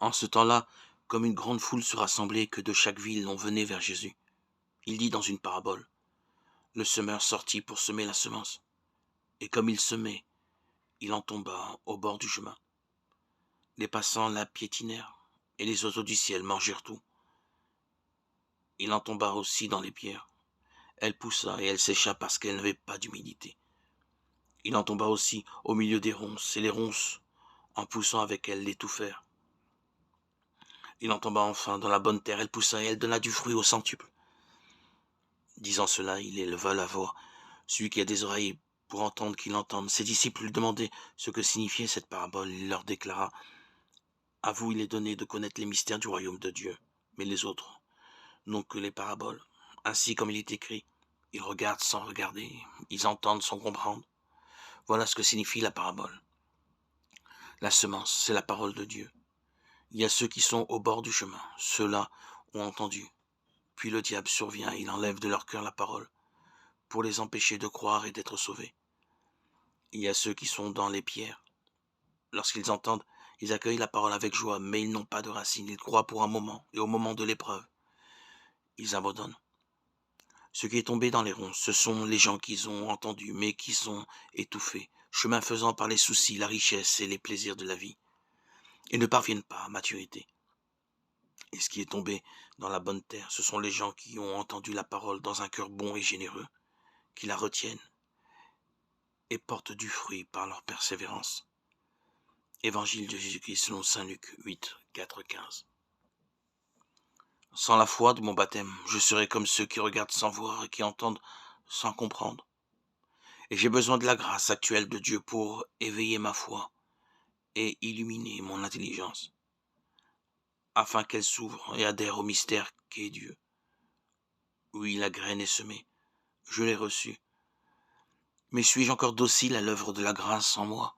En ce temps-là, comme une grande foule se rassemblait, que de chaque ville on venait vers Jésus. Il dit dans une parabole, le semeur sortit pour semer la semence. Et comme il semait, il en tomba au bord du chemin. Les passants la piétinèrent, et les oiseaux du ciel mangèrent tout. Il en tomba aussi dans les pierres. Elle poussa et elle sécha parce qu'elle n'avait pas d'humidité. Il en tomba aussi au milieu des ronces, et les ronces, en poussant avec elle, l'étouffèrent. Il en tomba enfin dans la bonne terre, elle poussa et elle donna du fruit au centuple. Disant cela, il éleva la voix. Celui qui a des oreilles pour entendre, qu'il entende. Ses disciples lui demandaient ce que signifiait cette parabole. Il leur déclara, à vous il est donné de connaître les mystères du royaume de Dieu, mais les autres n'ont que les paraboles. Ainsi comme il est écrit, ils regardent sans regarder, ils entendent sans comprendre. Voilà ce que signifie la parabole. La semence, c'est la parole de Dieu. Il y a ceux qui sont au bord du chemin, ceux-là ont entendu. Puis le diable survient, il enlève de leur cœur la parole, pour les empêcher de croire et d'être sauvés. Il y a ceux qui sont dans les pierres. Lorsqu'ils entendent, ils accueillent la parole avec joie, mais ils n'ont pas de racines, ils croient pour un moment, et au moment de l'épreuve, ils abandonnent. Ce qui est tombé dans les ronces, ce sont les gens qui ont entendu, mais qui sont étouffés, chemin faisant par les soucis, la richesse et les plaisirs de la vie, et ne parviennent pas à maturité. Et ce qui est tombé dans la bonne terre, ce sont les gens qui ont entendu la parole dans un cœur bon et généreux, qui la retiennent et portent du fruit par leur persévérance. Évangile de Jésus-Christ selon saint Luc 8, 4, 15. Sans la foi de mon baptême, je serai comme ceux qui regardent sans voir et qui entendent sans comprendre. Et j'ai besoin de la grâce actuelle de Dieu pour éveiller ma foi et illuminer mon intelligence, afin qu'elle s'ouvre et adhère au mystère qu'est Dieu. Oui, la graine est semée, je l'ai reçue. Mais suis-je encore docile à l'œuvre de la grâce en moi ?